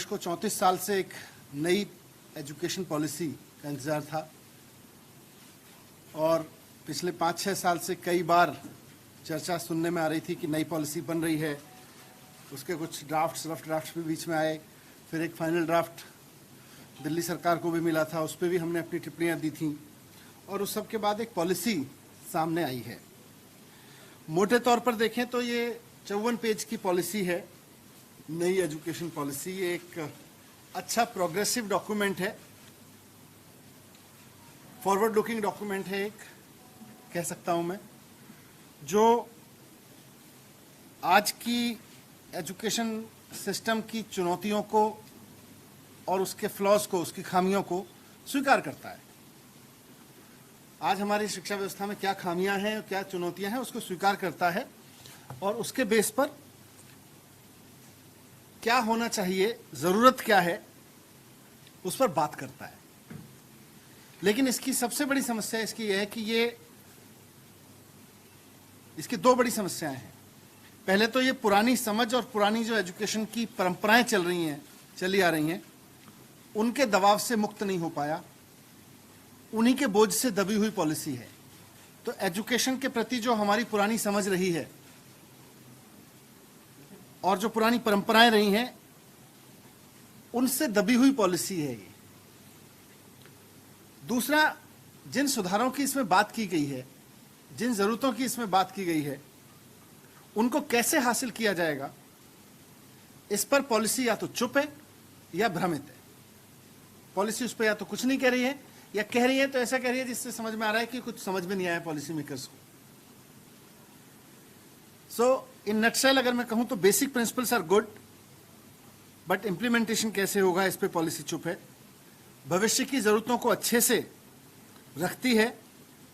को 34 साल से एक नई एजुकेशन पॉलिसी का इंतज़ार था और पिछले 5-6 साल से कई बार चर्चा सुनने में आ रही थी कि नई पॉलिसी बन रही है। उसके कुछ रफ ड्राफ्ट भी बीच में आए, फिर एक फाइनल ड्राफ्ट दिल्ली सरकार को भी मिला था, उस पर भी हमने अपनी टिप्पणियां दी थी और उस सब के बाद एक पॉलिसी सामने आई है। मोटे तौर पर देखें तो ये 54 पेज की पॉलिसी है, नई एजुकेशन पॉलिसी। ये एक अच्छा प्रोग्रेसिव डॉक्यूमेंट है, फॉरवर्ड लुकिंग डॉक्यूमेंट है, एक कह सकता हूं मैं, जो आज की एजुकेशन सिस्टम की चुनौतियों को और उसके फ्लॉज को, उसकी खामियों को स्वीकार करता है। आज हमारी शिक्षा व्यवस्था में क्या खामियां हैं, क्या चुनौतियां हैं, उसको स्वीकार करता है और उसके बेस पर क्या होना चाहिए, जरूरत क्या है, उस पर बात करता है। लेकिन इसकी सबसे बड़ी समस्या इसकी यह है कि इसकी दो बड़ी समस्याएं हैं। पहले तो ये पुरानी समझ और पुरानी जो एजुकेशन की परंपराएं चली आ रही हैं, उनके दबाव से मुक्त नहीं हो पाया, उन्हीं के बोझ से दबी हुई पॉलिसी है। तो एजुकेशन के प्रति जो हमारी पुरानी समझ रही है और जो पुरानी परंपराएं रही हैं, उनसे दबी हुई पॉलिसी है ये। दूसरा, जिन सुधारों की इसमें बात की गई है, जिन जरूरतों की इसमें बात की गई है, उनको कैसे हासिल किया जाएगा, इस पर पॉलिसी या तो चुप है या भ्रमित है। पॉलिसी उस पर या तो कुछ नहीं कह रही है या कह रही है तो ऐसा कह रही है जिससे समझ में आ रहा है कि कुछ समझ में नहीं आया पॉलिसी मेकर्स को। सो इन नटशेल अगर मैं कहूं तो basic principles are good, but implementation कैसे होगा इस पे पॉलिसी चुप है। भविष्य की जरूरतों को अच्छे से रखती है,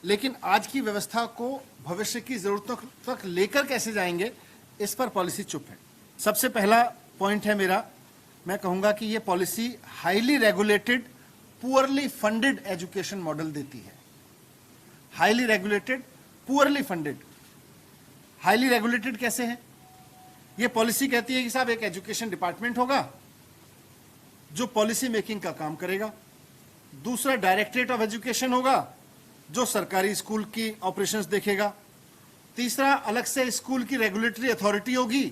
लेकिन आज की व्यवस्था को भविष्य की जरूरतों तक लेकर कैसे जाएंगे, इस पर पॉलिसी चुप है। सबसे पहला पॉइंट है मेरा, मैं कहूंगा कि यह policy highly regulated poorly funded education model देती है। Highly regulated poorly funded. Highly regulated कैसे है? यह पॉलिसी कहती है कि साहब एक एजुकेशन डिपार्टमेंट होगा जो पॉलिसी मेकिंग का काम करेगा। दूसरा डायरेक्टरेट ऑफ एजुकेशन होगा जो सरकारी स्कूल की ऑपरेशंस देखेगा। तीसरा अलग से स्कूल की रेगुलेटरी अथॉरिटी होगी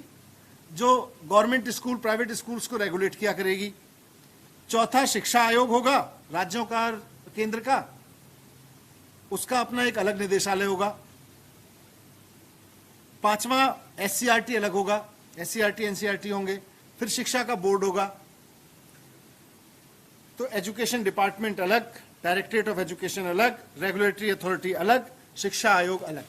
जो गवर्नमेंट स्कूल, प्राइवेट स्कूल्स को रेगुलेट किया करेगी। चौथा शिक्षा आयोग होगा, राज्यों का, केंद्र का, उसका अपना एक अलग निदेशालय होगा। पांचवा एससीईआरटी अलग होगा, एससीईआरटी एनसीईआरटी होंगे। फिर शिक्षा का बोर्ड होगा। तो एजुकेशन डिपार्टमेंट अलग, डायरेक्टरेट ऑफ एजुकेशन अलग, रेगुलेटरी अथॉरिटी अलग, शिक्षा आयोग अलग।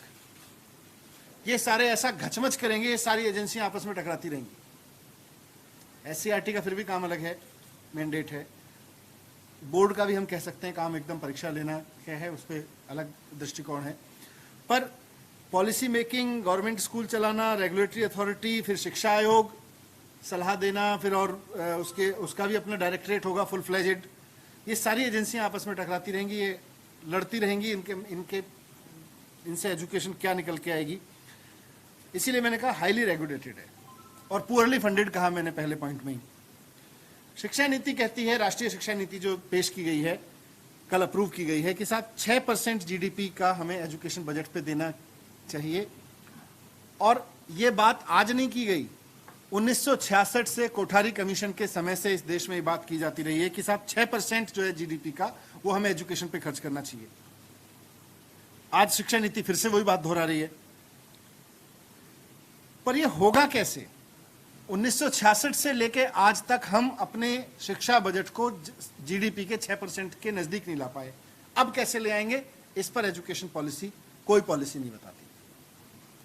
ये सारे ऐसा घचमच करेंगे, ये सारी एजेंसियां आपस में टकराती रहेंगी। एससीईआरटी का फिर भी काम अलग है, मैंडेट है। बोर्ड का भी हम कह सकते हैं काम एकदम परीक्षा लेना क्या है, उस पर अलग दृष्टिकोण है। पर पॉलिसी मेकिंग, गवर्नमेंट स्कूल चलाना, रेगुलेटरी अथॉरिटी, फिर शिक्षा आयोग, सलाह देना, फिर और उसका भी अपना डायरेक्टरेट होगा फुल फ्लेजेड। ये सारी एजेंसियां आपस में टकराती रहेंगी, ये लड़ती रहेंगी, इनसे एजुकेशन क्या निकल के आएगी। इसीलिए मैंने कहा हाईली रेगुलेटेड है और पुअरली फंडेड कहा मैंने पहले पॉइंट में ही। शिक्षा नीति कहती है, राष्ट्रीय शिक्षा नीति जो पेश की गई है, कल अप्रूव की गई है, कि साथ 6% जीडीपी का हमें एजुकेशन बजट पे देना चाहिए। और ये बात आज नहीं की गई, 1966 से कोठारी कमीशन के समय से इस देश में ये बात की जाती रही है कि साहब 6% जो है जीडीपी का, वो हमें एजुकेशन पे खर्च करना चाहिए। आज शिक्षा नीति फिर से वही बात दोहरा रही है। पर ये होगा कैसे? 1966 से लेके आज तक हम अपने शिक्षा बजट को जीडीपी के 6% के नजदीक नहीं ला पाए। अब कैसे ले आएंगे? इस पर एजुकेशन पॉलिसी, कोई पॉलिसी नहीं बताती।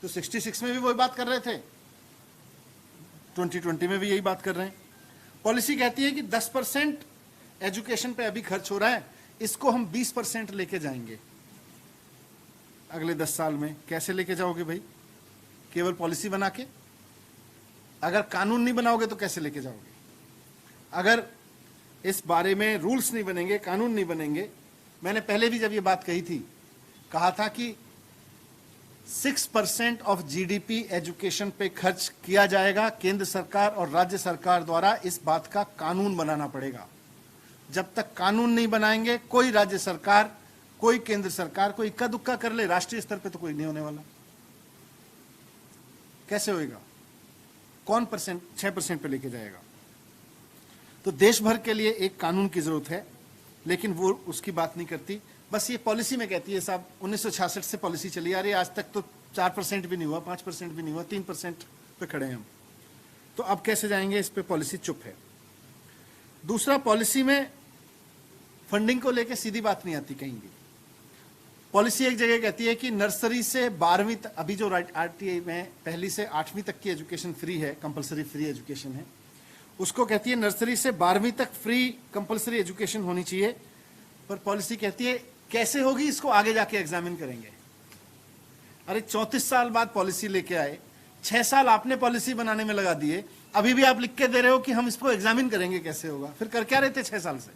तो 66 में भी वही बात कर रहे थे, 2020 में भी यही बात कर रहे हैं। पॉलिसी कहती है कि 10% एजुकेशन पे अभी खर्च हो रहा है, इसको हम 20% लेके जाएंगे अगले 10 साल में। कैसे लेके जाओगे भाई? केवल पॉलिसी बना के? अगर कानून नहीं बनाओगे तो कैसे लेके जाओगे? अगर इस बारे में रूल्स नहीं बनेंगे, कानून नहीं बनेंगे। मैंने पहले भी जब ये बात कही थी, कहा था कि 6% ऑफ जीडीपी एजुकेशन पे खर्च किया जाएगा। केंद्र सरकार और राज्य सरकार द्वारा इस बात का कानून बनाना पड़ेगा। जब तक कानून नहीं बनाएंगे, कोई राज्य सरकार, कोई केंद्र सरकार, कोई इक्का दुक्का कर ले, राष्ट्रीय स्तर पे तो कोई नहीं होने वाला। कैसे होएगा? कौन 6% पे लेके जाएगा? तो देश भर के लिए एक कानून की जरूरत है, लेकिन वो उसकी बात नहीं करती। बस ये पॉलिसी में कहती है साहब 1966 से पॉलिसी चली आ रही है, आज तक तो 4% भी नहीं हुआ, 5% भी नहीं हुआ, 3% पे खड़े हैं हम। तो अब कैसे जाएंगे? इस पे पॉलिसी चुप है। दूसरा, पॉलिसी में फंडिंग को लेके सीधी बात नहीं आती कहीं भी। पॉलिसी एक जगह कहती है कि नर्सरी से 12वीं तक, अभी जो आरटीआई में पहली से 8वीं तक की एजुकेशन फ्री है, कंपलसरी फ्री एजुकेशन है, उसको कहती है नर्सरी से 12वीं तक फ्री कंपलसरी एजुकेशन होनी चाहिए। पर पॉलिसी कहती है कैसे होगी, इसको आगे जाके एग्जामिन करेंगे। अरे 34 साल बाद पॉलिसी लेके आए, 6 साल आपने पॉलिसी बनाने में लगा दिए, अभी भी आप लिख के दे रहे हो कि हम इसको एग्जामिन करेंगे, कैसे होगा? फिर कर क्या रहे थे 6 साल से?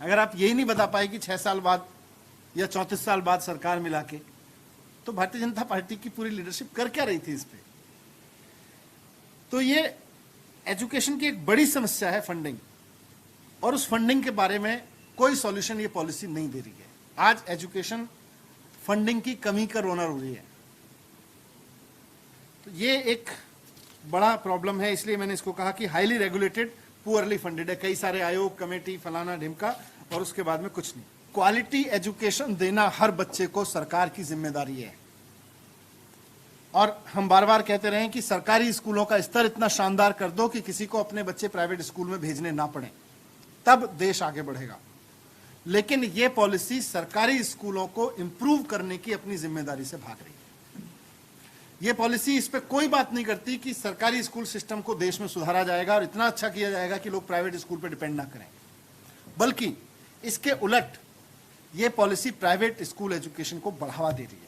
अगर आप यही नहीं बता पाए कि 6 साल बाद या 34 साल बाद सरकार मिला के, तो भारतीय जनता पार्टी की पूरी लीडरशिप कर क्या रही थी इस पे? तो ये एजुकेशन की एक बड़ी समस्या है फंडिंग, और उस फंडिंग के बारे में कोई सॉल्यूशन ये पॉलिसी नहीं दे रही है। आज एजुकेशन फंडिंग की कमी का रोना रो रही है। तो ये एक बड़ा प्रॉब्लम है, इसलिए मैंने इसको कहा कि हाईली रेगुलेटेड, पुअरली फंडेड है। कई सारे आयोग, कमेटी, फलाना ढिमका, और उसके बाद में कुछ नहीं। क्वालिटी एजुकेशन देना हर बच्चे को सरकार की जिम्मेदारी है। और हम बार बार कहते रहे कि सरकारी स्कूलों का स्तर इतना शानदार कर दो कि किसी को अपने बच्चे प्राइवेट स्कूल में भेजने ना पड़े, तब देश आगे बढ़ेगा। लेकिन ये पॉलिसी सरकारी स्कूलों को इंप्रूव करने की अपनी जिम्मेदारी से भाग रही है। ये पॉलिसी इस पे कोई बात नहीं करती कि सरकारी स्कूल सिस्टम को देश में सुधारा जाएगा और इतना अच्छा किया जाएगा कि लोग प्राइवेट स्कूल पे डिपेंड ना करें, बल्कि इसके उलट ये पॉलिसी प्राइवेट स्कूल एजुकेशन को बढ़ावा दे रही है।